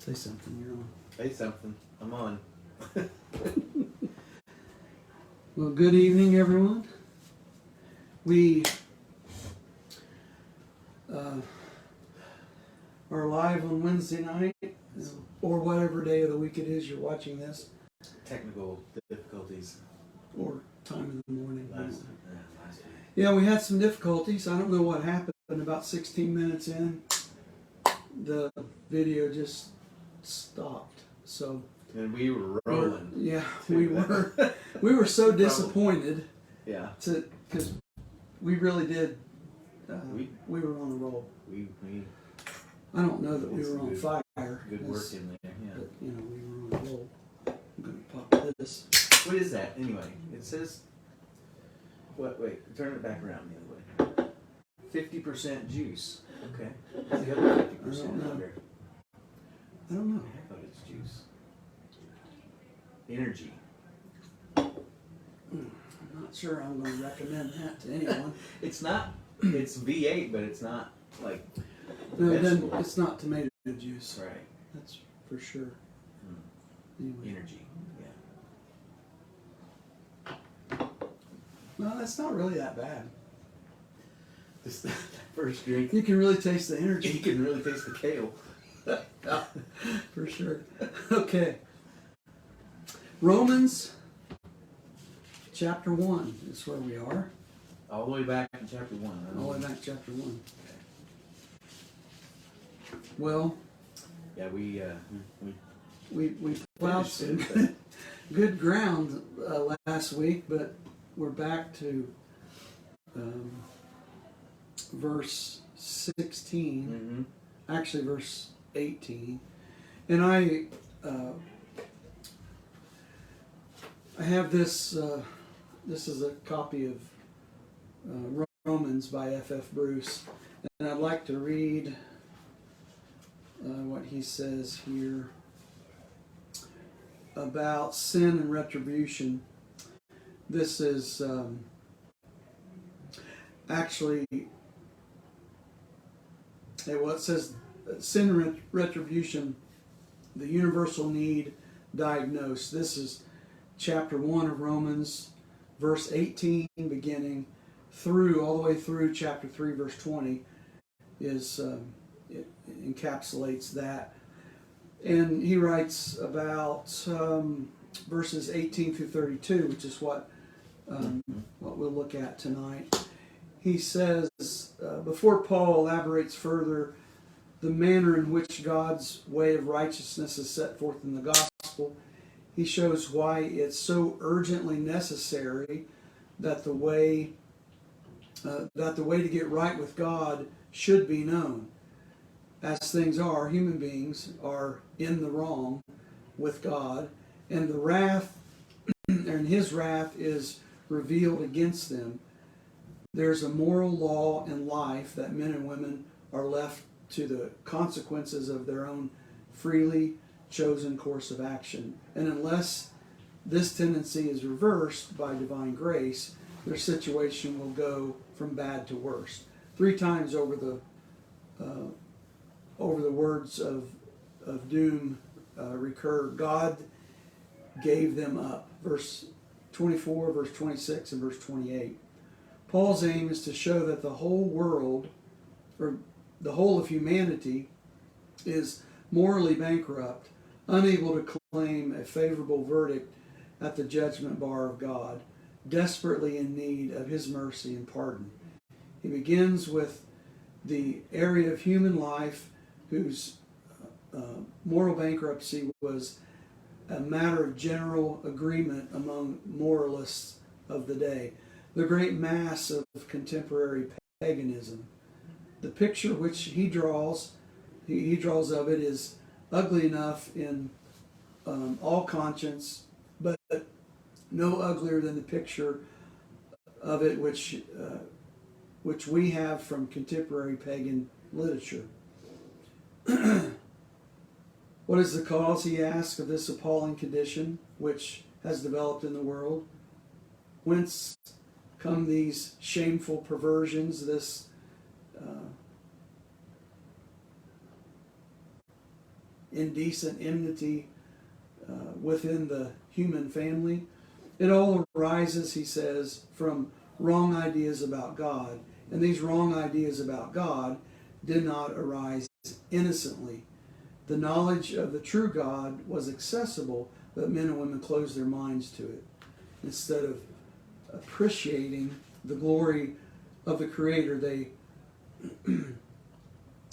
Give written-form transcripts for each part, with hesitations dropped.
Say something, you're on. Say something. I'm on. Well, good evening, everyone. We are live on Wednesday night, or whatever day of the week it is you're watching this. Technical difficulties. Or time of the morning. Last week. Yeah, we had some difficulties. I don't know what happened. About 16 minutes in, the video just stopped. So. And we were rolling. Yeah, we were. We were so disappointed. Yeah. Because we really did. We were on a roll. I don't know that we were on fire. Good work in there. Yeah. But we were on a roll. I'm gonna pop this. What is that anyway? It says. What? Wait. Turn it back around the other way. 50% juice. Okay. What's the other 50% under? I don't know. I thought it's juice. Energy. I'm not sure I'm going to recommend that to anyone. It's not. It's V8, but it's not like. No, then it's not tomato juice. Right. That's for sure. Anyway. Energy. Yeah. No, that's not really that bad. Just that first drink. You can really taste the energy. You can really taste the kale. For sure. Okay. Romans chapter 1 is where we are. All the way back in chapter 1. Right? All the way back to chapter 1. Well, yeah, we plowed some good ground last week, but we're back to verse 16, actually verse 18, and I have this. This is a copy of Romans by F.F. Bruce, and I'd like to read what he says here about sin and retribution. This is actually, it says sin and retribution, the universal need diagnosed. This is chapter 1 of Romans, verse 18 beginning through, all the way through chapter 3, verse 20, is it encapsulates that. And he writes about verses 18 through 32, which is what we'll look at tonight. He says, before Paul elaborates further the manner in which God's way of righteousness is set forth in the gospel, he shows why it's so urgently necessary that the way to get right with God should be known. As things are, human beings are in the wrong with God, and the wrath, and His wrath is revealed against them. There's a moral law in life that men and women are left to the consequences of their own freely chosen course of action. And unless this tendency is reversed by divine grace, their situation will go from bad to worse. 3 times over the words of doom recur, God gave them up. Verse 24, verse 26, and verse 28. Paul's aim is to show that the whole world, or the whole of humanity, is morally bankrupt, unable to claim a favorable verdict at the judgment bar of God, desperately in need of His mercy and pardon. He begins with the area of human life whose moral bankruptcy was a matter of general agreement among moralists of the day, the great mass of contemporary paganism. The picture which he draws of it is ugly enough in all conscience, but no uglier than the picture of it which we have from contemporary pagan literature. What is the cause, he asks, of this appalling condition which has developed in the world? Whence come these shameful perversions, indecent enmity within the human family. It all arises, he says, from wrong ideas about God. And these wrong ideas about God did not arise innocently. The knowledge of the true God was accessible, but men and women closed their minds to it. Instead of appreciating the glory of the Creator, they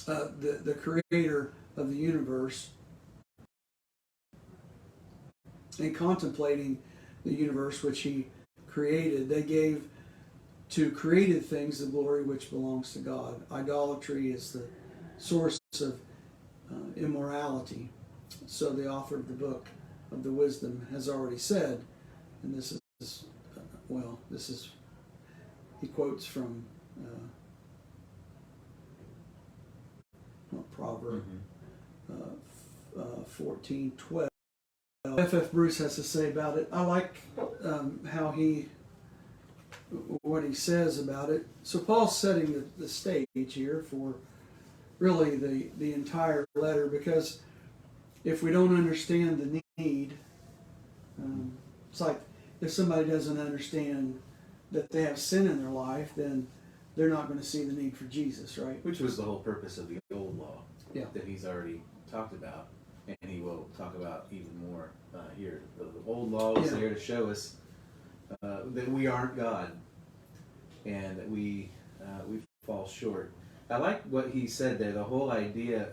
the Creator of the universe, and contemplating the universe which He created, they gave to created things the glory which belongs to God. Idolatry is the source of immorality. So the author of the book of the wisdom has already said, and this is, he quotes from Proverb 14:12. F.F. Bruce has to say about it. I like how what he says about it. So Paul's setting the stage here for really the entire letter, because if we don't understand the need, it's like if somebody doesn't understand that they have sin in their life, then they're not going to see the need for Jesus, right? Which was the whole purpose of the old law, that he's already talked about, and he will talk about even more here. The old law was there to show us that we aren't God, and that we fall short. I like what he said there. The whole idea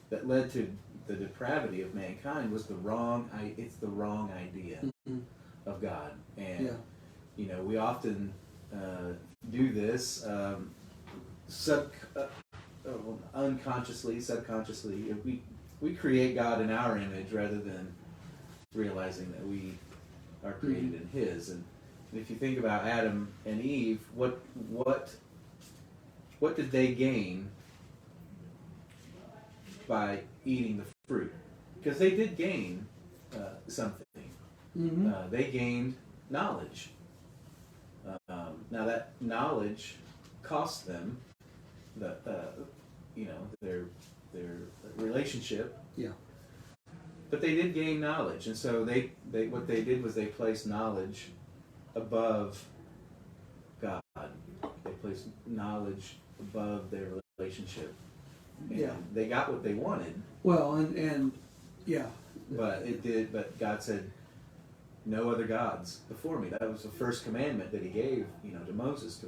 that led to the depravity of mankind was the wrong idea of God, and we often do this unconsciously, subconsciously. We create God in our image rather than realizing that we are created in His. And if you think about Adam and Eve, what did they gain by eating the fruit? Because they did gain something. They gained knowledge. Now that knowledge cost them their relationship. But they did gain knowledge, and so they what they did was they placed knowledge above God. They placed knowledge above their relationship. And they got what they wanted. Well, and But God said, "No other gods before me." That was the first commandment that He gave, to Moses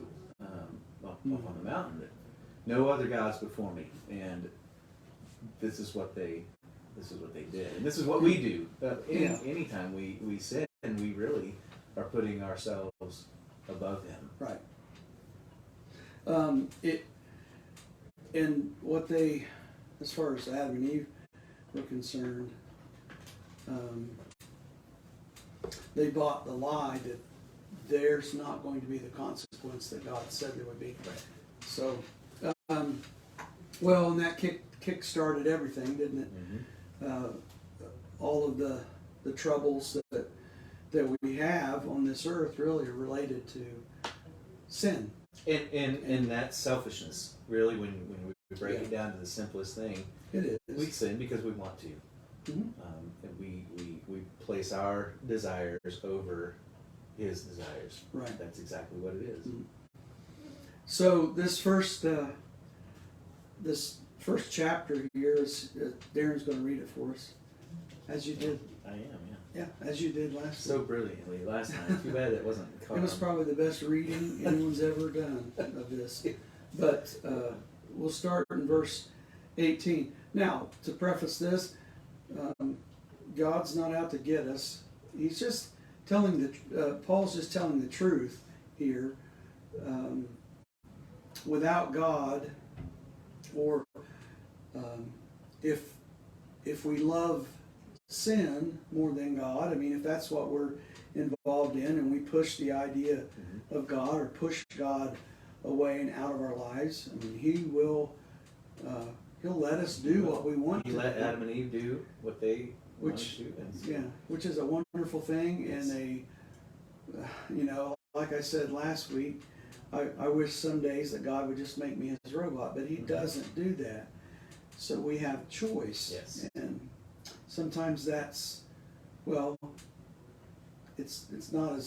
up on the mountain. That no other gods before me, and this is what they did, and this is what we do. Anytime we sin, we really are putting ourselves above Him. Right. And what they, as far as Adam and Eve were concerned, they bought the lie that there's not going to be the consequence that God said there would be. Right. So, and that kick started everything, didn't it? All of the troubles that we have on this earth really are related to sin. And that selfishness, really, when we break it down to the simplest thing, it is. We sin because we want to. And we place our desires over His desires. Right. That's exactly what it is. So this first chapter here is Darin's going to read it for us, as you did. I am, yeah, as you did last so brilliantly last time. Too bad it wasn't. It was probably the best reading anyone's ever done of this. But we'll start in verse 18. Now, to preface this, God's not out to get us. He's just telling Paul's just telling the truth here. Without God, or if we love sin more than God, I mean, if that's what we're involved in, and we push the idea of God or push God away and out of our lives, I mean, He'll let us do what we want. He let Adam and Eve do what they wanted to. Which is a wonderful thing, and like I said last week, I wish some days that God would just make me His robot, but He doesn't do that. So we have choice. Yes. And sometimes that's, well, it's not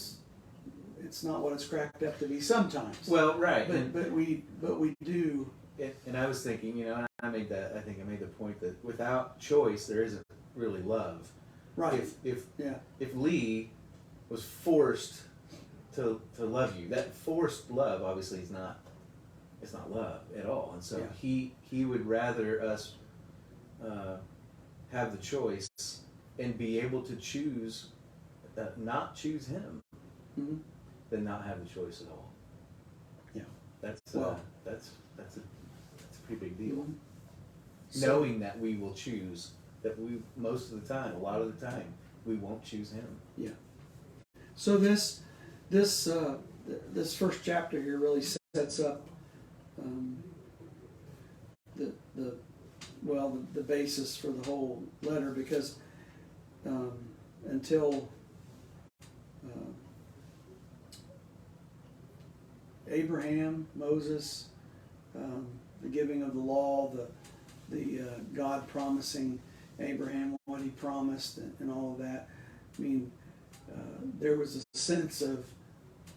what it's cracked up to be sometimes. Well, right. But we do. And I was thinking, and I made the point that without choice, there isn't really love. Right. If Lee was forced to love you, that forced love obviously it's not love at all. And so he would rather us have the choice and be able to choose, not choose him, Mm-hmm. than not have the choice at all. Yeah. That's a pretty big deal. Mm-hmm. So, Knowing that we will choose, that we most of the time, a lot of the time, we won't choose him. Yeah. So this first chapter here really sets up the basis for the whole letter, because until Abraham, Moses, the giving of the law, the God promising Abraham what he promised, and all of that. I mean, there was a sense of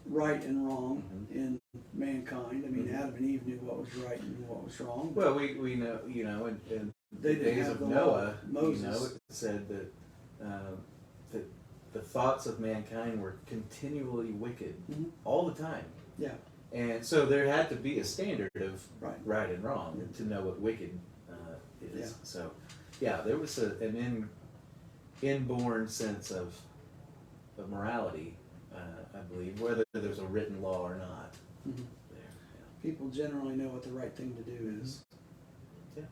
right and wrong Mm-hmm. in mankind. I mean, Mm-hmm. Adam and Eve knew what was right and what was wrong. Well, we know, in They the didn't days have of the Noah, law of Moses. it said that the thoughts of mankind were continually wicked Mhm. all the time. Yeah. And so there had to be a standard of Right. and wrong to know what wicked is. Yeah. So, yeah, there was an inborn sense of morality, I believe, whether there's a written law or not. Mhm. There, People generally know what the right thing to do is. Yeah.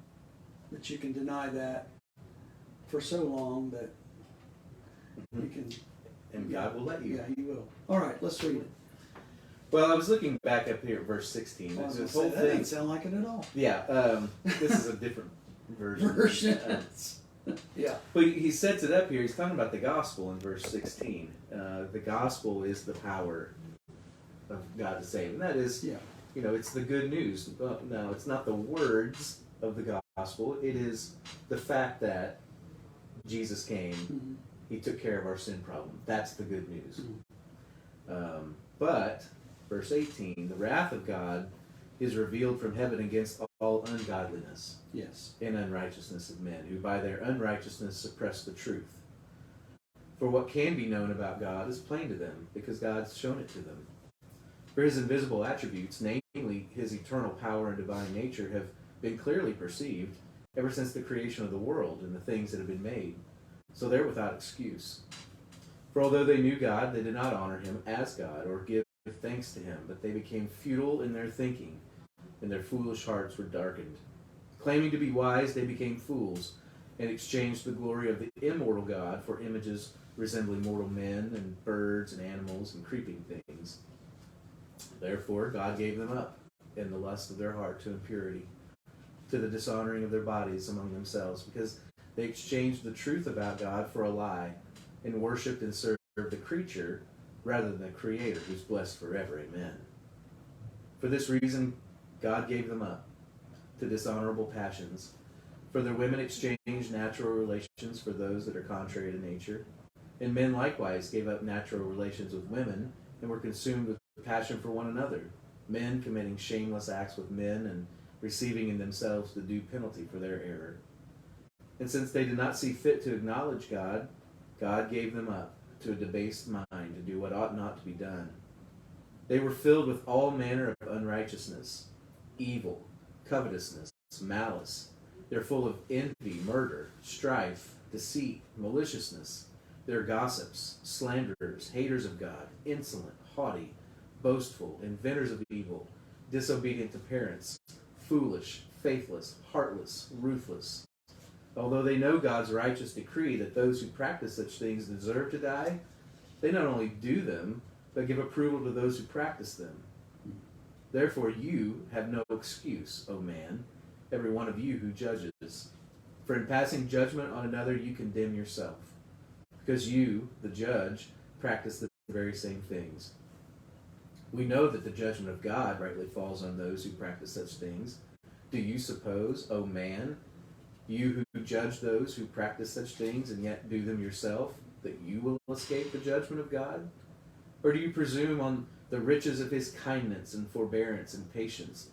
But you can deny that for so long that you can. And God will let you. Yeah, He will. All right, let's read it. Well, I was looking back up here at verse 16. I was This gonna whole say, that thing. doesn't sound like it at all. Yeah, this is a different version. Yeah. But he sets it up here. He's talking about the gospel in verse 16. The gospel is the power of God to save. And that is, Yeah. it's the good news. No, it's not the words of the gospel. It is the fact that Jesus came. Mhm. He took care of our sin problem. That's the good news. Mhm. But, verse 18, the wrath of God is revealed from heaven against all ungodliness Yes. and unrighteousness of men, who by their unrighteousness suppress the truth. For what can be known about God is plain to them, because God's shown it to them. For his invisible attributes, namely his eternal power and divine nature, have been clearly perceived ever since the creation of the world and the things that have been made. So they're without excuse. For although they knew God, they did not honor him as God or give thanks to him, but they became futile in their thinking, and their foolish hearts were darkened. Claiming to be wise, they became fools, and exchanged the glory of the immortal God for images resembling mortal men and birds and animals and creeping things. Therefore God gave them up in the lust of their heart to impurity, to the dishonoring of their bodies among themselves, because they exchanged the truth about God for a lie, and worshipped and served the creature rather than the Creator, who's blessed forever. Amen. For this reason God gave them up to dishonorable passions. For their women exchanged natural relations for those that are contrary to nature. And men likewise gave up natural relations with women, and were consumed with passion for one another, men committing shameless acts with men, and receiving in themselves the due penalty for their error. And since they did not see fit to acknowledge God, God gave them up to a debased mind to do what ought not to be done. They were filled with all manner of unrighteousness, evil, covetousness, malice. They're full of envy, murder, strife, deceit, maliciousness. They're gossips, slanderers, haters of God, insolent, haughty, boastful, inventors of evil, disobedient to parents, foolish, faithless, heartless, ruthless. Although they know God's righteous decree that those who practice such things deserve to die, they not only do them, but give approval to those who practice them. Therefore you have no excuse, O man, every one of you who judges. For in passing judgment on another you condemn yourself, because you, the judge, practice the very same things. We know that the judgment of God rightly falls on those who practice such things. Do you suppose, O man, You who judge those who practice such things and yet do them yourself, that you will escape the judgment of God? Or do you presume on the riches of his kindness and forbearance and patience,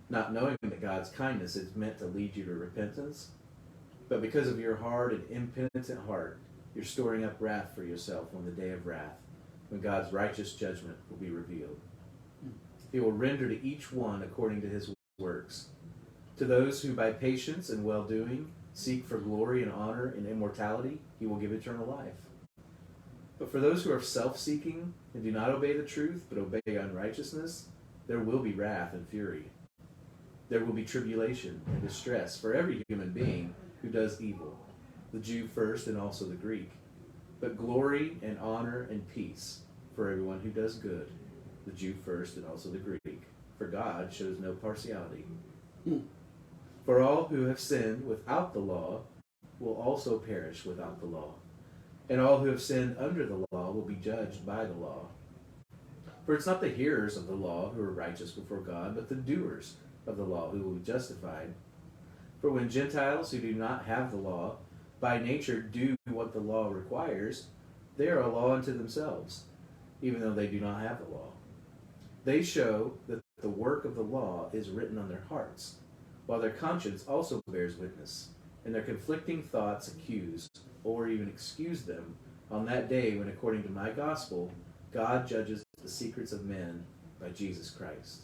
not knowing that God's kindness is meant to lead you to repentance? But because of your hard and impenitent heart, you're storing up wrath for yourself on the day of wrath, when God's righteous judgment will be revealed. He will render to each one according to his works. To those who by patience and well-doing seek for glory and honor and immortality, he will give eternal life. But for those who are self-seeking and do not obey the truth, but obey unrighteousness, there will be wrath and fury. There will be tribulation and distress for every human being who does evil, the Jew first and also the Greek, but glory and honor and peace for everyone who does good, the Jew first and also the Greek, for God shows no partiality. For all who have sinned without the law will also perish without the law, and all who have sinned under the law will be judged by the law. For it's not the hearers of the law who are righteous before God, but the doers of the law who will be justified. For when Gentiles who do not have the law by nature do what the law requires, they are a law unto themselves, even though they do not have the law. They show that the work of the law is written on their hearts, while their conscience also bears witness, and their conflicting thoughts accuse or even excuse them on that day when, according to my gospel, God judges the secrets of men by Jesus Christ.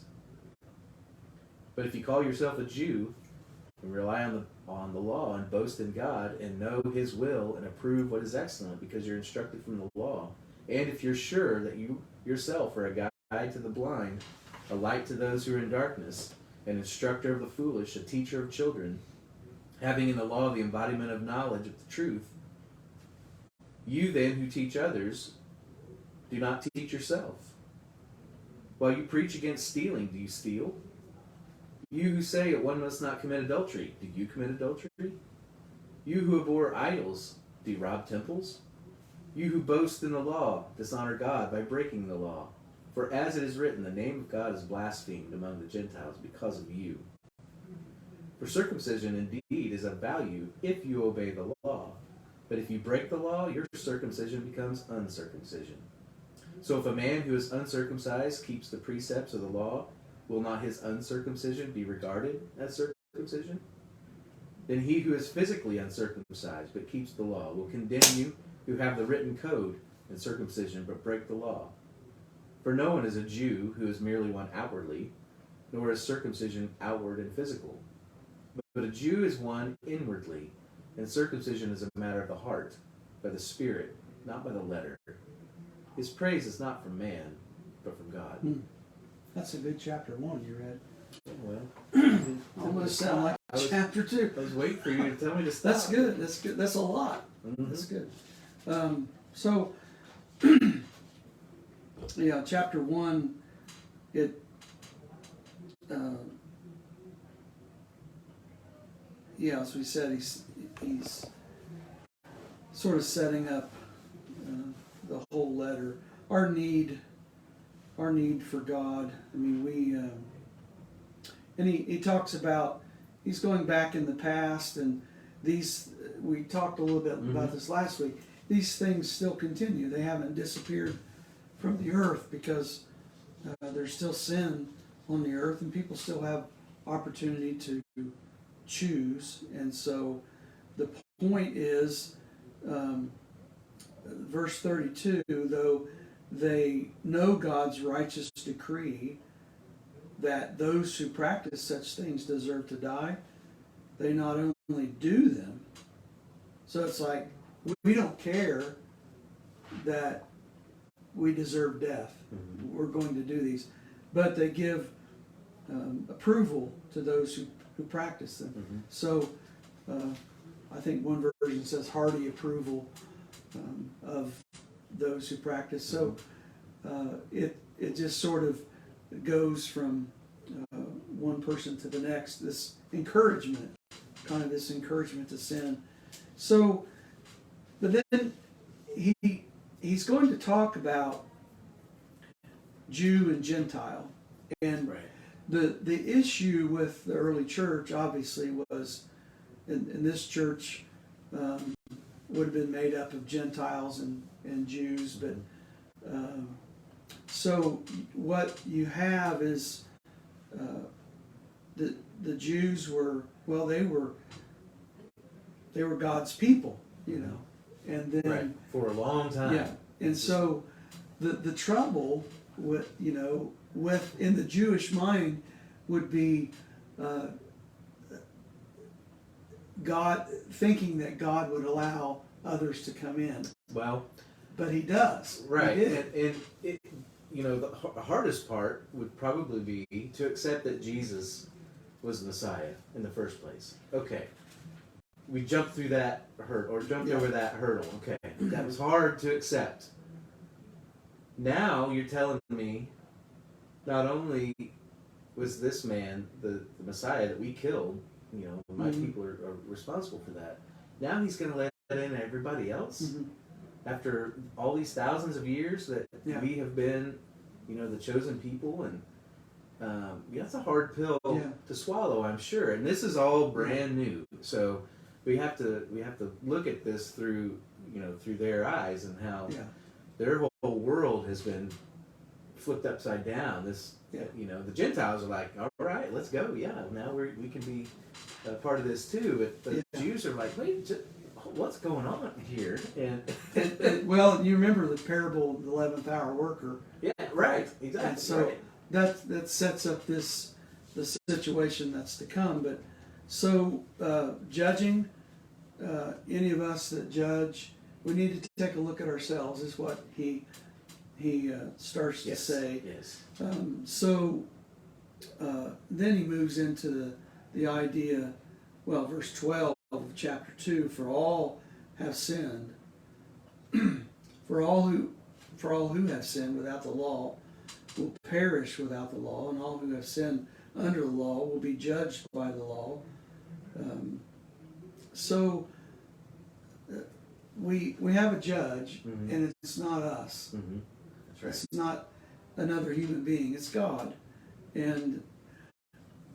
But if you call yourself a Jew and rely on the law and boast in God and know his will and approve what is excellent because you're instructed from the law, and if you're sure that you yourself are a guide to the blind, a light to those who are in darkness, an instructor of the foolish, a teacher of children, having in the law the embodiment of knowledge of the truth, you then who teach others, do not teach yourself. While you preach against stealing, do you steal? You who say that one must not commit adultery, do you commit adultery? You who abhor idols, do you rob temples? You who boast in the law, dishonor God by breaking the law. For as it is written, the name of God is blasphemed among the Gentiles because of you. For circumcision indeed is of value if you obey the law. But if you break the law, your circumcision becomes uncircumcision. So if a man who is uncircumcised keeps the precepts of the law, will not his uncircumcision be regarded as circumcision? Then he who is physically uncircumcised but keeps the law will condemn you who have the written code and circumcision but break the law. For no one is a Jew who is merely one outwardly, nor is circumcision outward and physical. But a Jew is one inwardly, and circumcision is a matter of the heart, by the Spirit, not by the letter. His praise is not from man, but from God. That's a good chapter 1 you read. Well, Almost sound like chapter 2. I was waiting for you to tell me to stop. That's good. That's good. That's a lot. Mm-hmm. That's good. So, yeah, chapter 1, as we said, he's sort of setting up the whole letter. Our need for God. I mean, and he talks about, he's going back in the past, and we talked a little bit about this last week. These things still continue. They haven't disappeared from the earth because there's still sin on the earth, and people still have opportunity to choose. And so the point is, verse 32, though they know God's righteous decree that those who practice such things deserve to die, they not only do them. So it's like, we don't care that we deserve death. We're going to do these. But they give approval to those who practice them. So I think one version says hearty approval of those who practice. So it just sort of goes from one person to the next, this encouragement to sin. So, but then he's going to talk about Jew and Gentile. And the issue with the early church obviously was in this church would have been made up of Gentiles and Jews, but so what you have is the Jews were, well, they were God's people, you know, and then right. For a long time. yeah, and so the trouble with, you know, with in the Jewish mind would be God, thinking that God would allow others to come in. Well, but He does. Right, He did. and it, you know, the hardest part would probably be to accept that Jesus was the Messiah in the first place. Okay, we jumped through that hurdle, or jumped over that hurdle. Okay, that was hard to accept. Now you're telling me, not only was this man the Messiah that we killed, you know, my people are responsible for that. Now he's going to let in everybody else after all these thousands of years that we have been, you know, the chosen people, and that's a hard pill to swallow, I'm sure. And this is all brand new, so we have to look at this through, you know, through their eyes, and how their whole world has been flipped upside down. This, you know, the Gentiles are like, all right, let's go. Yeah, now we can be part of this too. But the Jews are like, wait, what's going on here? And well, you remember the parable of the 11th hour worker. Yeah, right, exactly. And so that sets up the situation that's to come. But so judging, any of us that judge, we need to take a look at ourselves, is what he starts to say. Yes. So then he moves into the idea, well, verse 12 of chapter 2, for all have sinned. for all who have sinned without the law will perish without the law, and all who have sinned under the law will be judged by the law. So we have a judge, and it's not us. That's right. It's not another human being. It's God, and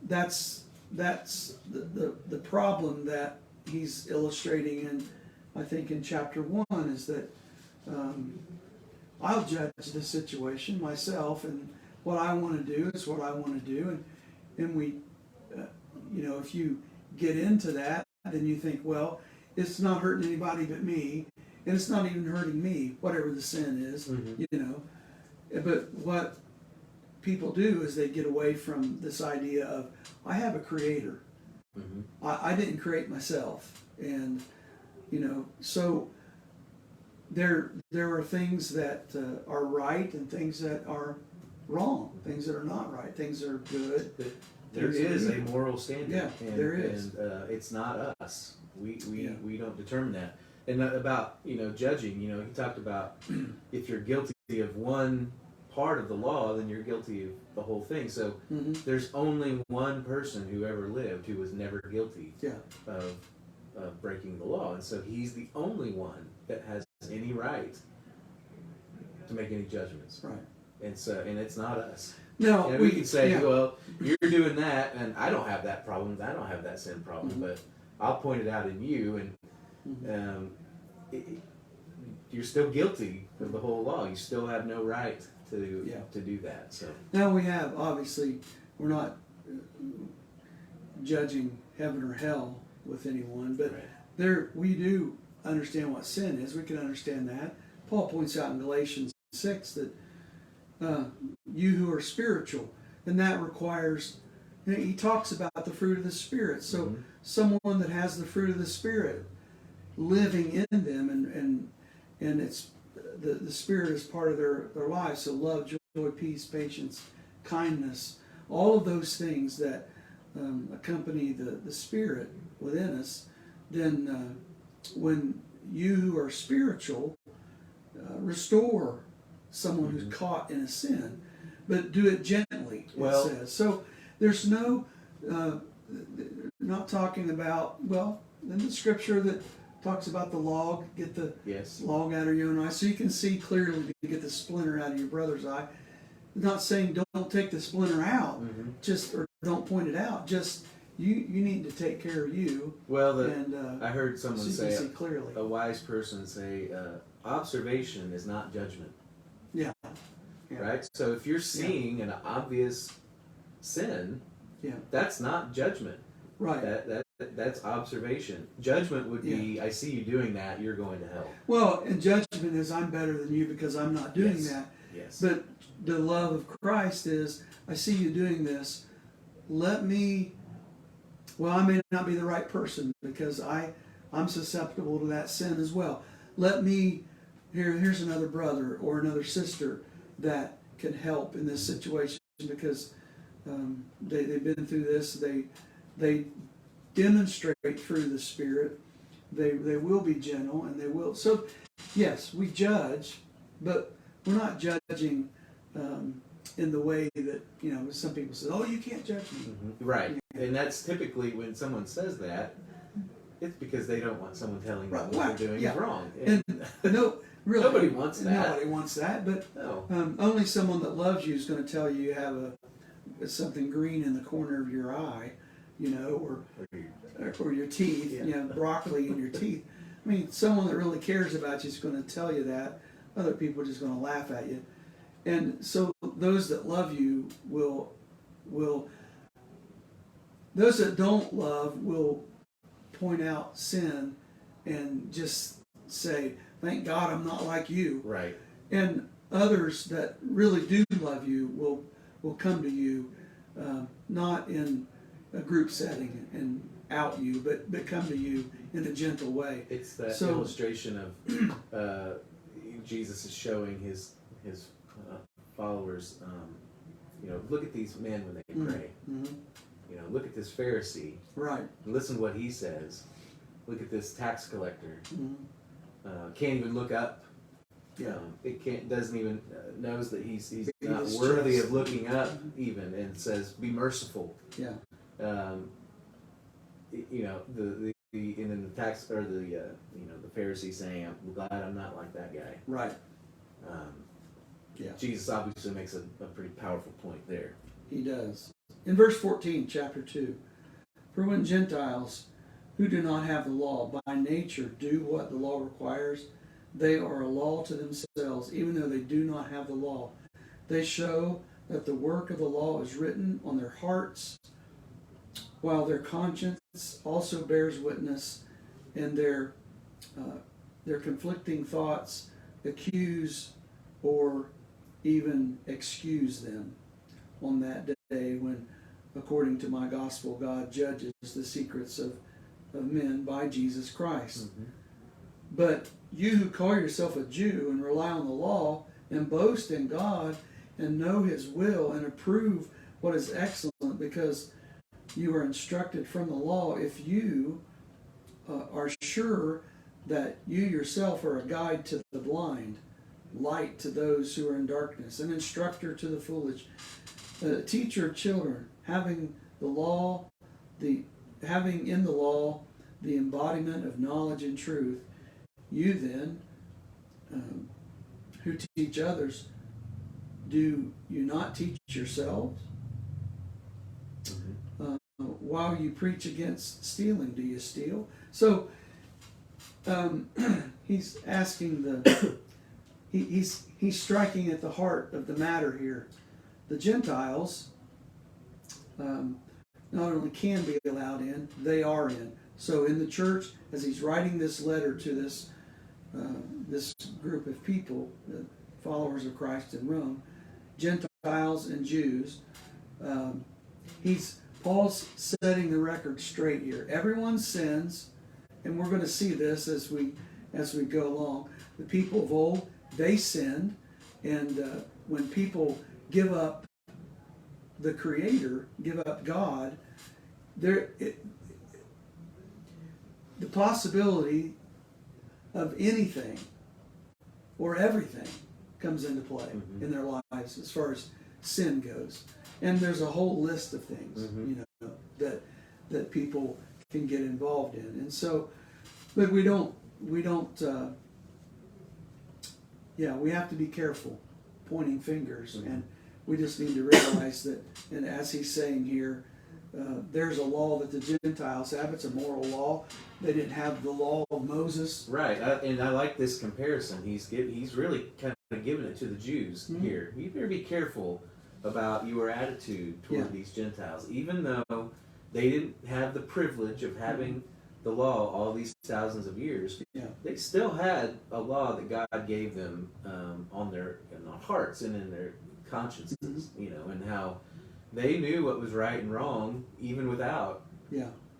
that's the problem that he's illustrating in, I think, in chapter 1, is that I'll judge the situation myself, and what I want to do is what I want to do, and we, you know, if you get into that, then you think, well, it's not hurting anybody but me, and it's not even hurting me, whatever the sin is, you know. But what people do is they get away from this idea of, I have a creator. I didn't create myself, and you know, so there are things that are right and things that are wrong, things that are not right, things that are good. There is a moral standard. Yeah, and, there is, and it's not us. We don't determine that. And about, you know, judging, you know, he talked about if you're guilty of one part of the law, then you're guilty of the whole thing. So there's only one person who ever lived who was never guilty of breaking the law, and so he's the only one that has any right to make any judgments. Right. And so, and it's not us. No, we can say, well, you're doing that, and I don't have that problem. I don't have that sin problem, but I'll point it out in you, and you're still guilty of the whole law. You still have no right to do that. So now we have, obviously, we're not judging heaven or hell with anyone, but we do understand what sin is. We can understand that. Paul points out in Galatians 6 that you who are spiritual, and that requires, he talks about the fruit of the Spirit. So someone that has the fruit of the Spirit living in them, and it's the Spirit is part of their lives. So love, joy, peace, patience, kindness, all of those things that accompany the Spirit within us. Then when you who are spiritual restore someone who's caught in a sin, but do it gently, it says. So there's no, not talking about, well, in the scripture that talks about the log, get the log out of your own eye, so you can see clearly to get the splinter out of your brother's eye. Not saying don't take the splinter out, just, or don't point it out, just you need to take care of you. Well, And I heard someone so you say, can see clearly. a wise person say, observation is not judgment. Yeah. Yeah. Right? So if you're seeing an obvious sin, that's not judgment. Right. That's observation. Judgment would be, I see you doing that, you're going to hell. Well, and judgment is, I'm better than you because I'm not doing that. Yes. But the love of Christ is, I see you doing this. Let me, well, I may not be the right person because I'm susceptible to that sin as well. Let me, here's another brother or another sister that can help in this situation because they've been through this. They demonstrate through the Spirit. They will be gentle and they will. So, yes, we judge, but we're not judging in the way that, some people say, oh, you can't judge me. Mm-hmm. Right. And that's typically when someone says that, it's because they don't want someone telling them what they're doing is wrong. And no, really, nobody wants that. Nobody wants that, but no. Only someone that loves you is going to tell you have something green in the corner of your eye, or your teeth, broccoli in your teeth. I mean, someone that really cares about you is going to tell you that. Other people are just going to laugh at you. And so those that love you will those that don't love will point out sin and just say, thank God I'm not like you. Right. And others that really do love you will come to you, not in a group setting and out you, but come to you in a gentle way. It's that illustration of Jesus is showing his followers, look at these men when they pray. Mm-hmm. Look at this Pharisee. Right. Listen to what he says. Look at this tax collector. Mm-hmm. Can't even look up. Yeah. Doesn't even knows that he's not worthy of looking up even, and says, "Be merciful." Yeah. And then the tax or the Pharisee saying, "I'm glad I'm not like that guy." Right. Jesus obviously makes a pretty powerful point there. He does. In verse 14, chapter 2, for when Gentiles who do not have the law by nature do what the law requires, they are a law to themselves, even though they do not have the law. They show that the work of the law is written on their hearts, while their conscience also bears witness, and their conflicting thoughts accuse or even excuse them on that day when, according to my gospel, God judges the secrets of men by Jesus Christ. Mm-hmm. But you who call yourself a Jew and rely on the law and boast in God and know His will and approve what is excellent because you are instructed from the law, if you are sure that you yourself are a guide to the blind, light to those who are in darkness, an instructor to the foolish, a teacher of children, having in the law the embodiment of knowledge and truth, you then, who teach others, do you not teach yourselves? Mm-hmm. While you preach against stealing, do you steal? So he's asking he's striking at the heart of the matter here. The Gentiles not only can be allowed in, they are in. So in the church, as he's writing this letter to this group of people, the followers of Christ in Rome, Gentiles and Jews, Paul's setting the record straight here. Everyone sins, and we're going to see this as we go along. The people of old, they sinned, and when people give up the Creator, give up God, the possibility of anything or everything comes into play mm-hmm. in their lives as far as sin goes. And there's a whole list of things, mm-hmm. That people can get involved in. And so, but we have to be careful pointing fingers, mm-hmm. and we just need to realize that, and as he's saying here, there's a law that the Gentiles have. It's a moral law. They didn't have the law of Moses. Right, and I like this comparison. He's really kind of giving it to the Jews here. You better be careful about your attitude toward these Gentiles, even though they didn't have the privilege of having the law all these thousands of years. They still had a law that God gave them on their hearts and in their consciences, and how they knew what was right and wrong even without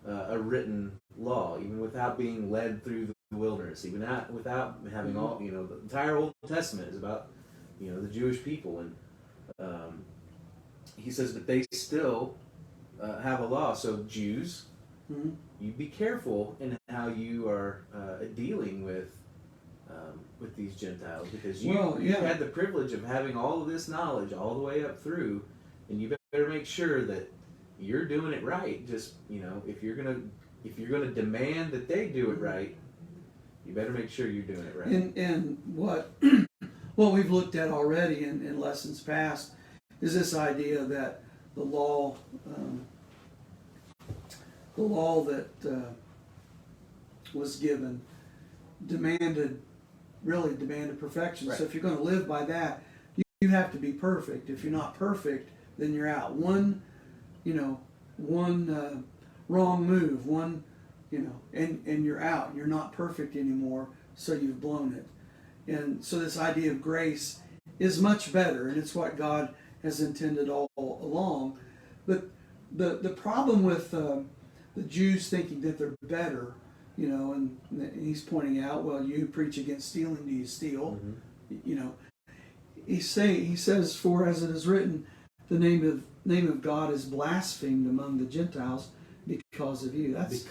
a written law, even without being led through the wilderness, even without having all, the entire Old Testament is about, the Jewish people. And he says that they still have a law. So Jews, you be careful in how you are dealing with these Gentiles, because you had the privilege of having all of this knowledge all the way up through, and you better make sure that you're doing it right. Just if you're gonna demand that they do it right, you better make sure you're doing it right. And what we've looked at already in lessons past is this idea that the law that was given demanded perfection. Right. So if you're going to live by that, you have to be perfect. If you're not perfect, then you're out. One wrong move, and you're out. You're not perfect anymore, so you've blown it. And so this idea of grace is much better, and it's what God has intended all along. But the problem with the Jews thinking that they're better, and he's pointing out, well, you preach against stealing, do you steal? He says, for as it is written, the name of God is blasphemed among the Gentiles because of you. That's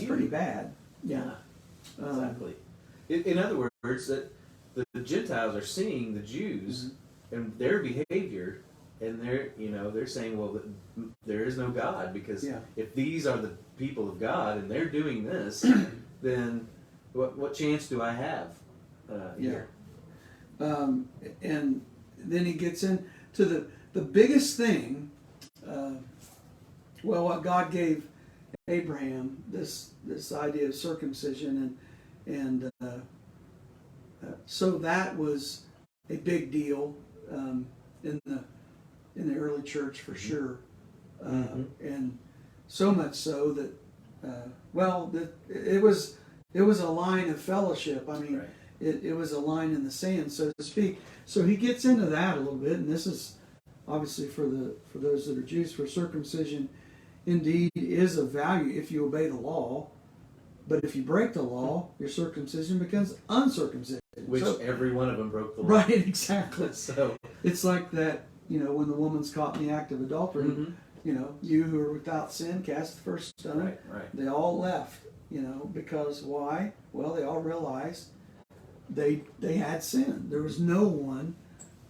pretty bad. Yeah, exactly. In other words, that the Gentiles are seeing the Jews and their behavior, and they're saying, well, there is no God, because if these are the people of God and they're doing this, then what chance do I have here? And then he gets into the biggest thing. What God gave Abraham, this idea of circumcision, and so that was a big deal in the early church for sure, and so much so that it was a line of fellowship. I mean, it was a line in the sand, so to speak. So he gets into that a little bit, and this is obviously for those that are Jews. For circumcision, indeed, is of value if you obey the law, but if you break the law, your circumcision becomes uncircumcision. Which every one of them broke the law. Right, exactly. So it's like that. When the woman's caught in the act of adultery, you who are without sin cast the first stone. Right. They all left. Because why? Well, they all realized they had sin. There was no one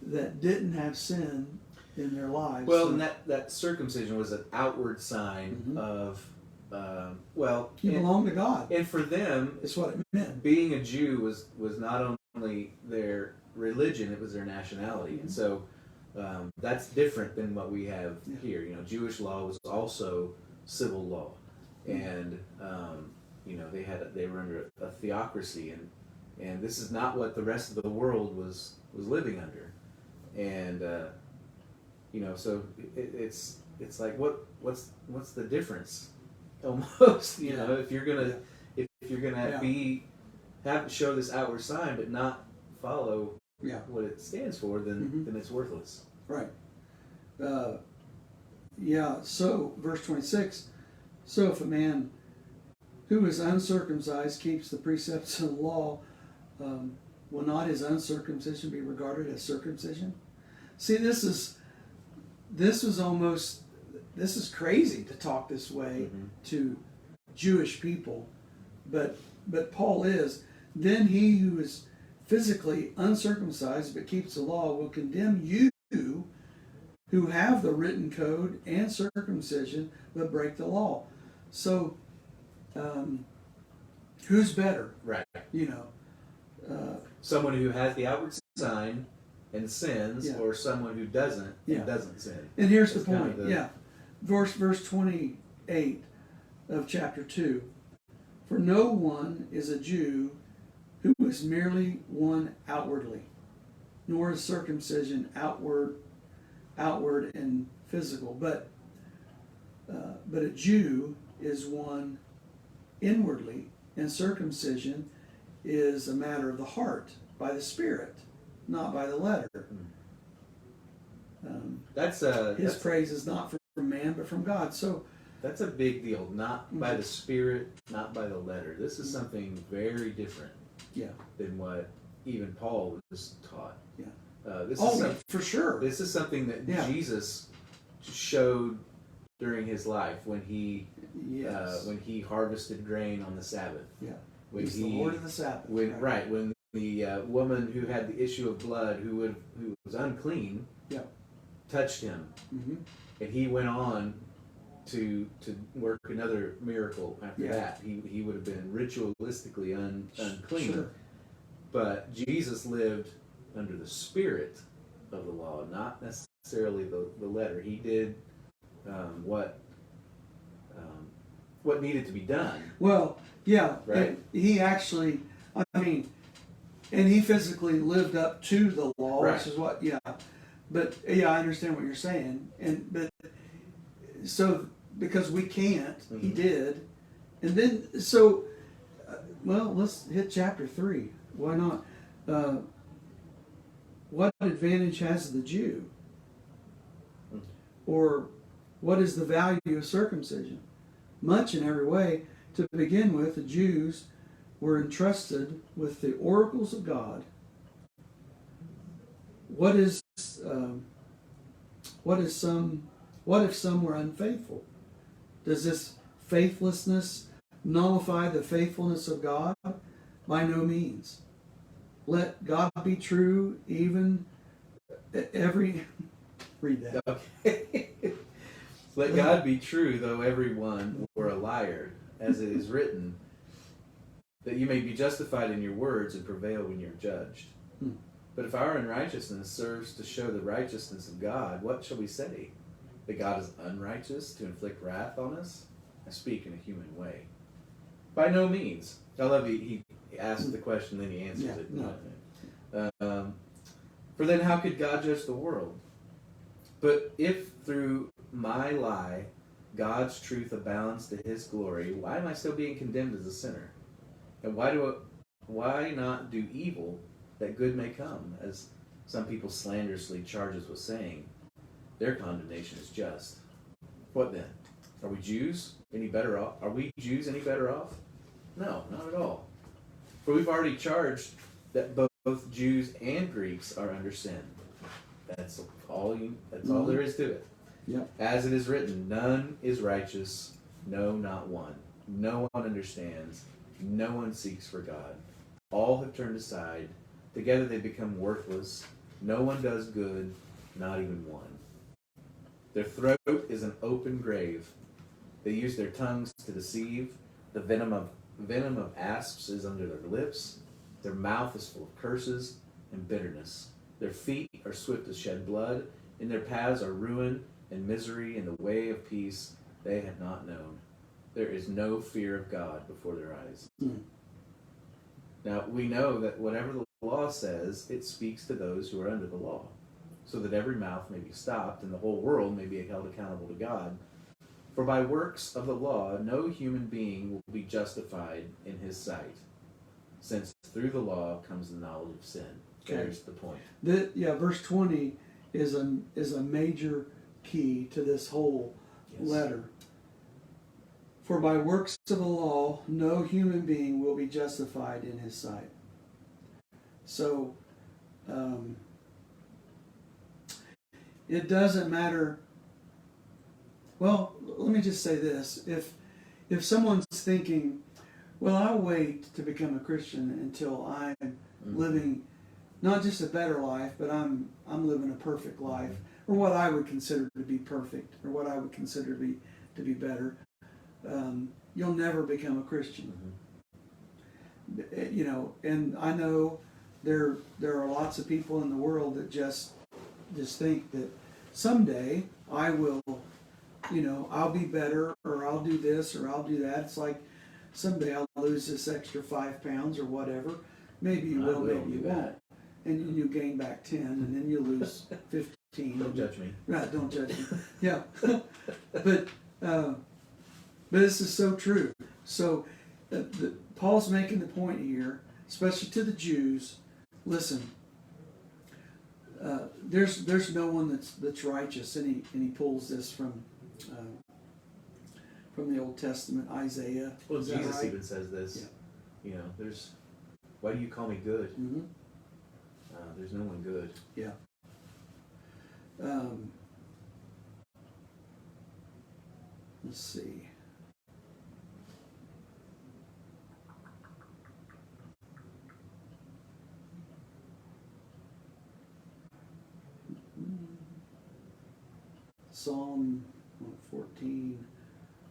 that didn't have sin in their lives. Well, and that circumcision was an outward sign of, you belong to God. And for them, it's what it meant. Being a Jew was not only their religion, it was their nationality. And so that's different than what we have here. Jewish law was also civil law. And, they were under a theocracy, and this is not what the rest of the world was living under. And, so it's like, what's the difference? Almost, if you're gonna show this outward sign but not follow what it stands for, then it's worthless. Right. So verse 26. So if a man who is uncircumcised keeps the precepts of the law, will not his uncircumcision be regarded as circumcision? See, this is crazy to talk this way to Jewish people, but Paul is. Then he who is physically uncircumcised but keeps the law will condemn you who have the written code and circumcision but break the law. So, who's better? Right. Someone who has the outward sign and sins, or someone who doesn't and doesn't sin. And here's the point. verse 28 of chapter 2. For no one is a Jew who is merely one outwardly, nor is circumcision outward and physical, but a Jew is one inwardly, and circumcision is a matter of the heart, by the Spirit, not by the letter. His praise is not from man, but from God. So that's a big deal. Not by the Spirit, not by the letter. This is something very different. Yeah. Than what even Paul was taught. Yeah. For sure. This is something that Jesus showed during his life when he harvested grain on the Sabbath. Yeah. When He's the Lord of the Sabbath. When the woman who had the issue of blood, who was unclean, touched him, and he went on to work another miracle after that. He would have been ritualistically unclean. Sure. But Jesus lived under the spirit of the law, not necessarily the letter. He did what needed to be done. Well, yeah. Right? He actually, and he physically lived up to the law, which is what, But, I understand what you're saying. So, because we can't, he did. And then, let's hit chapter 3. Why not? What advantage has the Jew? Or what is the value of circumcision? Much in every way. To begin with, the Jews were entrusted with the oracles of God. What if some were unfaithful? Does this faithlessness nullify the faithfulness of God? By no means. Let God be true, even every... Read that. Okay. Let God be true, though every one were a liar, as it is written, that you may be justified in your words and prevail when you're judged. But if our unrighteousness serves to show the righteousness of God, what shall we say? That God is unrighteous to inflict wrath on us? I speak in a human way. By no means. I love he asks the question, then he answers it. No. For then how could God judge the world? But if through my lie God's truth abounds to his glory, why am I still being condemned as a sinner? And why not do evil that good may come, as some people slanderously charge us with saying? Their condemnation is just. What then? Are we Jews any better off? Are we Jews any better off? No, not at all. For we've already charged that both Jews and Greeks are under sin. That's all there is to it. Yep. As it is written, none is righteous, no, not one. No one understands, no one seeks for God. All have turned aside, together they become worthless. No one does good, not even one. Their throat is an open grave. They use their tongues to deceive. The venom of asps is under their lips. Their mouth is full of curses and bitterness. Their feet are swift to shed blood. In their paths are ruin and misery. In the way of peace they have not known. There is no fear of God before their eyes. Now, we know that whatever the law says, it speaks to those who are under the law, so that every mouth may be stopped and the whole world may be held accountable to God. For by works of the law, no human being will be justified in his sight, since through the law comes the knowledge of sin. Okay. There's the point. Verse 20 is a major key to this whole letter. For by works of the law, no human being will be justified in his sight. So, it doesn't matter. Well, let me just say this. If someone's thinking, well, I'll wait to become a Christian until I'm living not just a better life, but I'm living a perfect life, or what I would consider to be perfect, or what I would consider to be better, you'll never become a Christian. And I know there are lots of people in the world that just think that someday I will I'll be better, or I'll do this, or I'll do that. It's like someday I'll lose this extra 5 pounds or whatever. Maybe you will, maybe you won't. And you gain back 10, and then you lose 15. Don't judge me. Right, don't judge me. Yeah. But this is so true. So Paul's making the point here, especially to the Jews. Listen, there's no one that's righteous, and he pulls this from the Old Testament, Isaiah. Well, Is Jesus that right? even says this. Yeah. Why do you call me good? Mm-hmm. There's no one good. Yeah. Let's see. Psalm 14,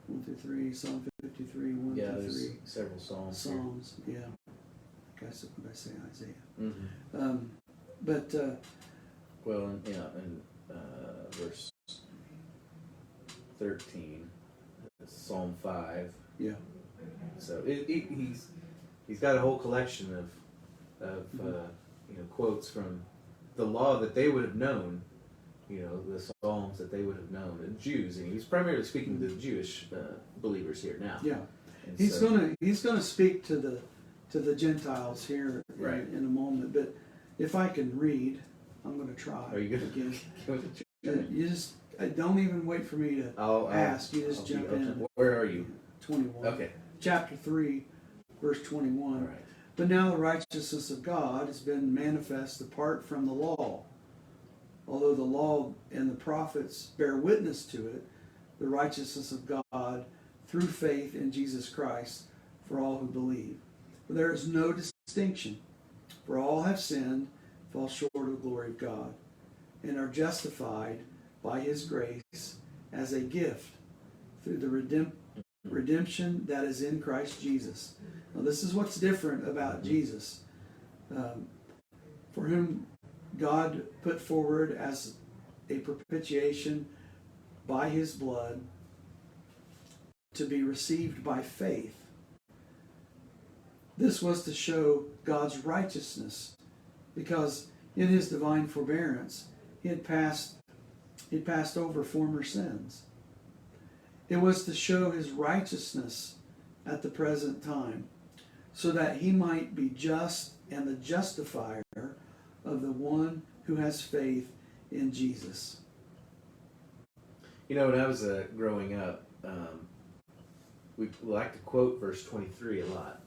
1 through 3, Psalm 53, 1 Yeah, through there's 3. several psalms. Psalms, yeah. I guess what I say, Isaiah. Mm-hmm. But Well, in verse 13, Psalm 5. yeah, So he's got a whole collection of quotes from the law that they would have known, the Psalms that they would have known, and Jews, and he's primarily speaking to the Jewish believers here now. yeah. And He's gonna speak to the Gentiles here Right. in a moment. But if I can read, I'm gonna try. Are you again? gonna? You just don't even wait for me to ask. You just jump in. Where are you? 21. Okay. Chapter 3, verse 21. All right. But now the righteousness of God has been manifest apart from the law. Although the law and the prophets bear witness to it, the righteousness of God through faith in Jesus Christ for all who believe. For there is no distinction, for all have sinned, fall short of the glory of God, and are justified by his grace as a gift through the redemption that is in Christ Jesus. Now this is what's different about Jesus, for whom God put forward as a propitiation by his blood to be received by faith. This was to show God's righteousness, because in his divine forbearance he had passed over former sins. It was to show his righteousness at the present time, so that he might be just and the justifier of the one who has faith in Jesus. When I was growing up, we like to quote verse 23 a lot.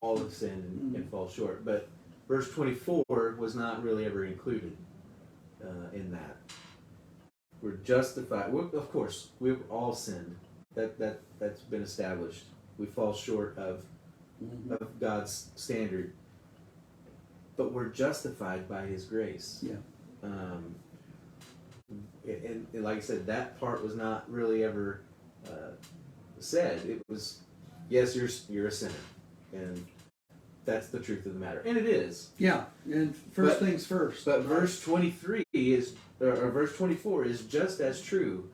All have sinned and fall short. But verse 24 was not really ever included in that. We're justified. Of course, we've all sinned. That's been established. We fall short of God's standard. But we're justified by his grace. Yeah. And like I said, that part was not really ever said. It was, yes, you're a sinner, and that's the truth of the matter, and it is. Yeah, and first things first. But verse 23 or verse 24 is just as true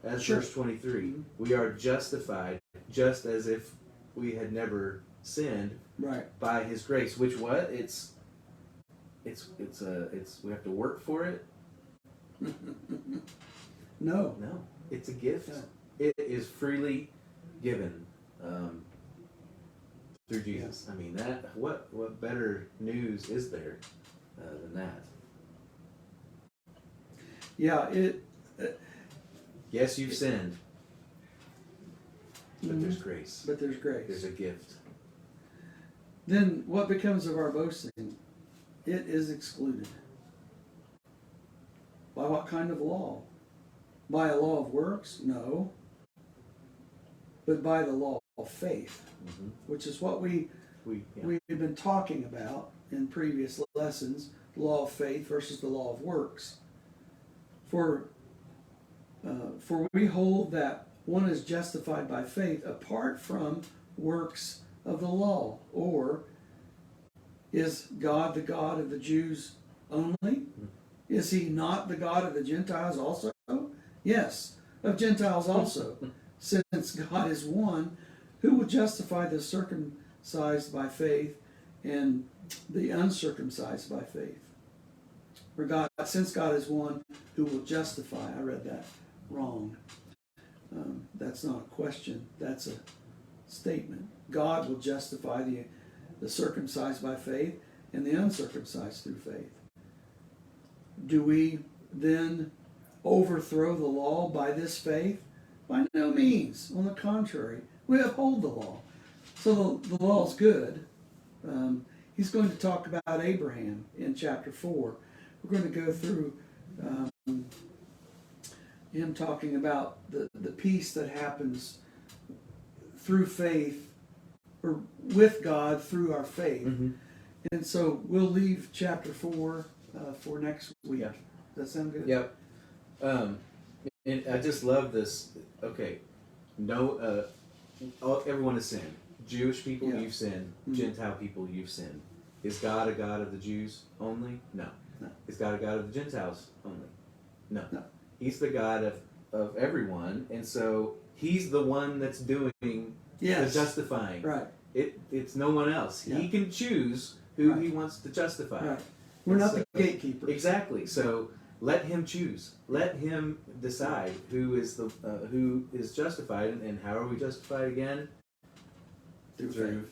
as verse 23. We are justified just as if we had never sinned, right, by his grace. Which what? It's we have to work for it. No, it's a gift. Yeah. It is freely given through Jesus. Yeah. I mean, that what better news is there than that? Yeah, Yes, you've sinned, but there's grace. But there's grace. There's a gift. Then what becomes of our boasting? It is excluded. By what kind of law? By a law of works? No. But by the law of faith, which is what we've been talking about in previous lessons, the law of faith versus the law of works. For we hold that one is justified by faith apart from works of the law. Or is God the God of the Jews only? Is he not the God of the Gentiles also? Yes. of Gentiles also, since God is one, who will justify the circumcised by faith and the uncircumcised by faith. For God, since God is one who will justify, I read that wrong. That's not a question, that's a statement. God will justify the circumcised by faith and the uncircumcised through faith. Do we then overthrow the law by this faith? By no means. On the contrary, we uphold the law. So the law is good. He's going to talk about Abraham in chapter 4. We're going to go through him talking about the peace that happens through faith, or with God through our faith. Mm-hmm. And so we'll leave chapter 4 for next week. Yeah. Does that sound good? Yep. And I just love this. Okay, no, everyone has sinned. Jewish people, you've sinned. Mm-hmm. Gentile people, you've sinned. Is God a God of the Jews only? No. Is God a God of the Gentiles only? No. He's the God of everyone, and so He's the one that's doing the justifying. Right. It's no one else. Yeah. He can choose who He wants to justify. Right. We're not the gatekeepers. Exactly. So let Him choose. Let Him decide who is justified, and how are we justified again? Through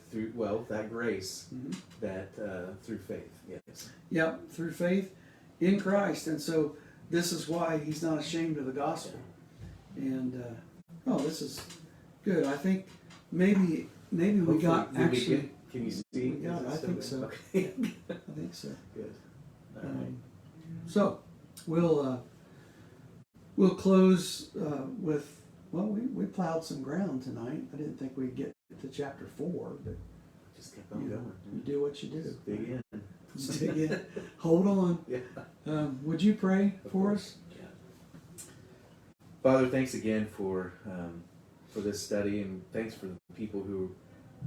that grace, mm-hmm. that through faith. Yes. Yep, through faith in Christ, and so this is why He's not ashamed of the gospel. And this is good. I think maybe we got actually. Can you see? We got it. I think so. Okay. I think so. Good. All right. So we'll close with. Well, we plowed some ground tonight. I didn't think we'd get to chapter 4, but just kept on going. You do what you do. Just dig in. Just dig in. Hold on. Yeah. Would you pray for us? Yeah. Father, thanks again for this study, and thanks for the people who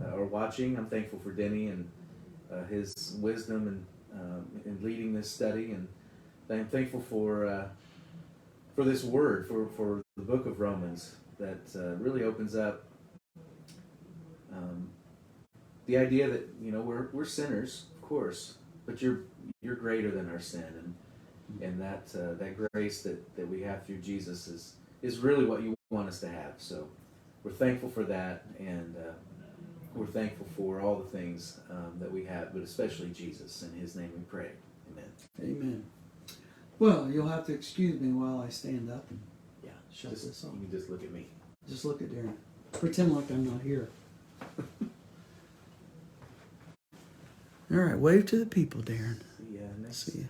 are watching. I'm thankful for Denny and his wisdom in leading this study, and I'm thankful for this word, for the book of Romans, that really opens up the idea that we're sinners, of course, but you're greater than our sin, and that grace that we have through Jesus is really what you want us to have. So we're thankful for that, and we're thankful for all the things that we have, but especially Jesus. In His name we pray. Amen. Amen. Well, you'll have to excuse me while I stand up and shut this off. You can just look at me. Just look at Darin. Pretend like I'm not here. All right, wave to the people, Darin. See ya. See ya.